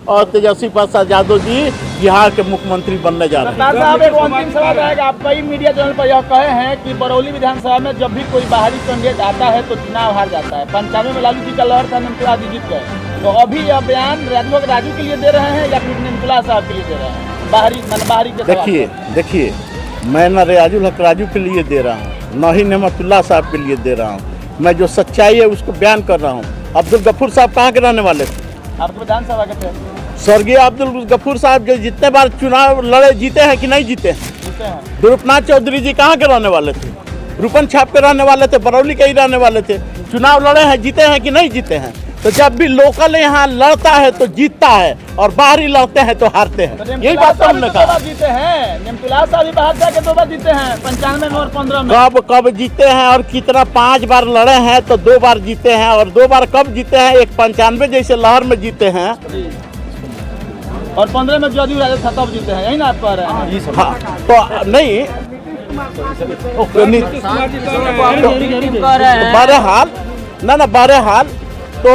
और तेजस्वी प्रसाद यादव जी बिहार के मुख्यमंत्री बनने जा रहे हैं। साहब एक अंतिम सवाल रहेगा, आप कई मीडिया चैनल पर यह कहे हैं कि बरौली विधानसभा में जब भी कोई बाहरी कैंडिडेट आता है तो चुनाव हार जाता है। 95 में लालू जी का लहर था, निमतुला जी जीत गए, तो अभी यह बयान राजू के लिए दे रहे हैं या फिर निमतुला साहब के लिए दे रहे हैं? बाहरी के देखिए मैं न राजू के लिए दे रहा हूँ, न ही निमतुल्लाह साहब के लिए दे रहा हूँ। मैं जो सच्चाई है उसको बयान कर रहा हूँ। अब्दुल गफूर साहब कहाँ के रहने वाले थे? आपके विधानसभा के थे स्वर्गीय अब्दुल गफूर साहब जो जितने बार चुनाव लड़े, जीते हैं कि नहीं जीते हैं? ध्रुवनाथ चौधरी जी कहाँ के रहने वाले थे? रूपन छाप के रहने वाले थे, बरौली के ही रहने वाले थे। चुनाव लड़े हैं, जीते हैं कि नहीं जीते हैं? तो जब भी लोकल यहाँ लड़ता है तो जीतता है और बाहरी लड़ते हैं तो हारते हैं। यही बात तो हमने कहा। जीते हैं निमतुला साहब भी बाहर जाके 2 बार जीते हैं, 95 में और 15 में। कब जीते हैं और कितना? 5 बार लड़े हैं तो 2 बार जीते हैं, और 2 बार कब जीते हैं? एक 95 जैसे लहर में जीते हैं और 15 में जदयू राजद था तब जीते हैं, यही ना आप कह रहे हैं? हाँ, तो नहीं बहरहाल तो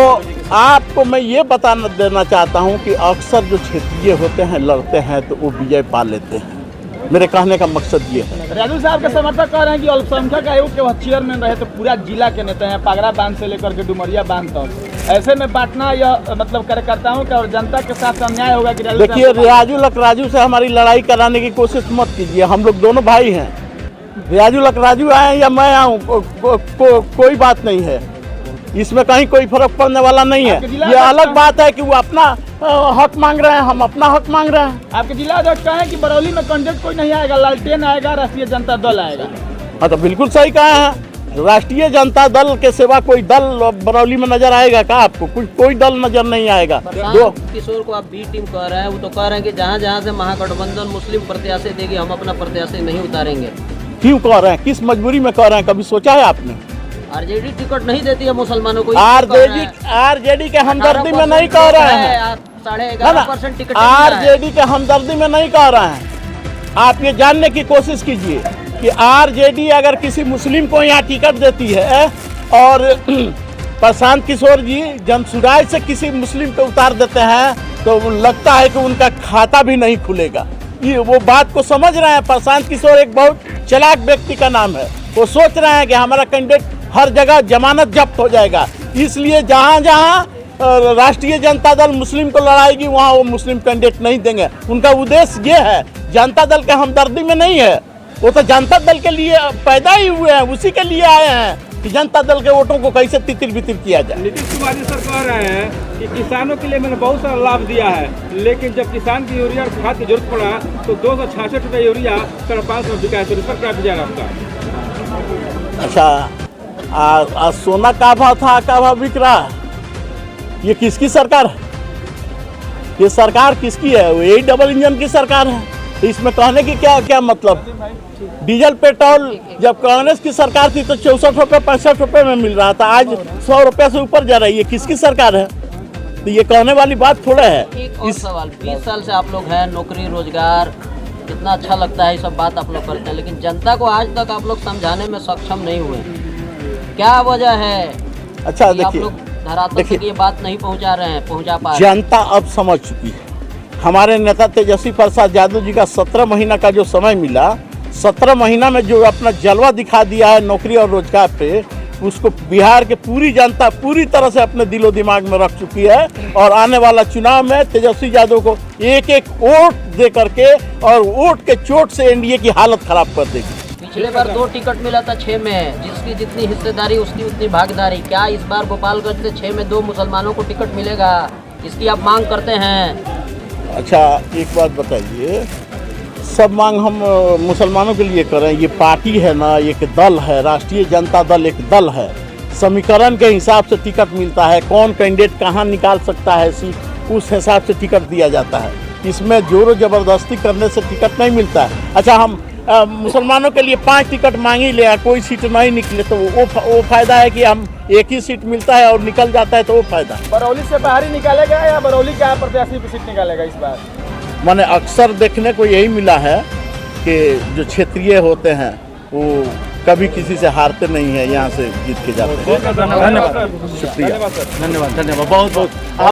आपको मैं ये बता देना चाहता हूँ कि अक्सर जो क्षेत्रीय होते हैं लड़ते हैं तो वो विजय पा लेते हैं। मेरे कहने का मकसद ये है। राजू साहब के समर्थक कह रहे हैं कि अल्पसंख्यक आयोग के वह चेयरमैन रहे तो पूरा जिला के नेता हैं, पागड़ा बांध से लेकर के डुमरिया बांध तक। ऐसे में बांटना यह मतलब कार्यकर्ताओं का और जनता के साथ अन्याय होगा कि देखिए राजू से हमारी लड़ाई कराने की कोशिश मत कीजिए। हम लोग दोनों भाई हैं। राजू आए या मैं आऊँ कोई बात नहीं है, इसमें कहीं कोई फर्क पड़ने वाला नहीं है। ये अलग बात है कि वो अपना हक मांग रहे हैं, हम अपना हक मांग रहे हैं। आपके जिला अध्यक्ष कहा है कि बरौली में कैंडिडेट कोई नहीं आएगा, लालटेन आएगा, राष्ट्रीय जनता दल आएगा। हाँ तो बिल्कुल सही कहा है। राष्ट्रीय जनता दल के सिवा कोई दल बरौली में नजर आएगा क्या आपको? कोई दल नजर नहीं आएगा। किशोर को आप बी टीम कह रहे हैं, वो तो कह रहे हैं कि जहाँ से महागठबंधन मुस्लिम प्रत्याशी देगी हम अपना प्रत्याशी नहीं उतारेंगे। क्यों कह रहे हैं? किस मजबूरी में कह रहे हैं? कभी सोचा है आपने? आरजेडी टिकट नहीं देती है मुसलमानों को। आरजेडी के हमदर्दी में नहीं कह रहे हैं। 11.5% टिकट आरजेडी के हमदर्दी में नहीं कह रहे हैं। आप ये जानने की कोशिश कीजिए कि आरजेडी अगर किसी मुस्लिम को यहाँ टिकट देती है और प्रशांत किशोर जी जनसुराय से किसी मुस्लिम को उतार देते हैं तो लगता है कि उनका खाता भी नहीं खुलेगा। ये वो बात को समझ रहे हैं। प्रशांत किशोर एक बहुत चालाक व्यक्ति का नाम है। वो सोच रहे हैं कि हमारा कैंडिडेट हर जगह जमानत जब्त हो जाएगा, इसलिए जहाँ जहाँ राष्ट्रीय जनता दल मुस्लिम को लड़ाएगी वहाँ वो मुस्लिम कैंडिडेट नहीं देंगे। उनका उद्देश्य ये है, जनता दल के हमदर्दी में नहीं है। वो तो जनता दल के लिए पैदा ही हुए हैं, उसी के लिए आए हैं कि जनता दल के वोटों को कैसे तितिर बितिर किया जाए। नीतीश कुमार जी सर कह रहे हैं कि किसानों के लिए मैंने बहुत सारा लाभ दिया है, लेकिन जब किसान की यूरिया और खाद की जरूरत पड़ा तो 266 रुपये यूरिया 550 में बिका है। तो इस पर क्या विचार आपका? अच्छा, सोना का भाव था, का भाव बिक रहा है? ये किसकी सरकार है? ये सरकार किसकी है? वो यही डबल इंजन की सरकार है। इसमें कहने की क्या मतलब? डीजल पेट्रोल जब कांग्रेस की सरकार थी तो 64 रुपये 65 रुपये में मिल रहा था, आज 100 रुपये से ऊपर जा रही है। ये किसकी सरकार है? तो ये कहने वाली बात थोड़ा है। एक और सवाल, 20 साल से आप लोग हैं, नौकरी रोजगार कितना अच्छा लगता है, ये सब बात आप लोग करते हैं, लेकिन जनता को आज तक आप लोग समझाने में सक्षम नहीं हुए। क्या वजह है? अच्छा देखिए, ये बात नहीं पहुंचा रहे हैं, पहुंचा पा रहे। जनता अब समझ चुकी है। हमारे नेता तेजस्वी प्रसाद यादव जी का 17 महीना का जो समय मिला, 17 महीना में जो अपना जलवा दिखा दिया है नौकरी और रोजगार पे, उसको बिहार के पूरी जनता पूरी तरह से अपने दिलो दिमाग में रख चुकी है। और आने वाला चुनाव में तेजस्वी यादव को एक एक वोट दे करके और वोट के चोट से एनडीए की हालत खराब कर देगी। पिछले बार 2 टिकट मिला था 6 में, जिसकी जितनी हिस्सेदारी उसकी उतनी भागीदारी। क्या इस बार गोपालगंज से 6 में 2 मुसलमानों को टिकट मिलेगा? इसकी आप मांग करते हैं? अच्छा एक बात बताइए, सब मांग हम मुसलमानों के लिए करें? ये पार्टी है ना, एक दल है, राष्ट्रीय जनता दल एक दल है। समीकरण के हिसाब से टिकट मिलता है, कौन कैंडिडेट कहाँ निकाल सकता है सीट, उस हिसाब से टिकट दिया जाता है। इसमें जोर जबरदस्ती करने से टिकट नहीं मिलता है। अच्छा हम मुसलमानों के लिए 5 टिकट मांग ही ले, कोई सीट नहीं निकले तो वो फायदा है कि हम एक ही सीट मिलता है और निकल जाता है तो वो फायदा। बरौली से बाहरी निकालेगा या बरौली का प्रत्याशी की सीट निकालेगा इस बार? मैंने अक्सर देखने को यही मिला है कि जो क्षेत्रीय होते हैं वो कभी किसी से हारते नहीं है, यहाँ से जीत के जाते हैं। धन्यवाद, शुक्रिया, धन्यवाद बहुत बहुत।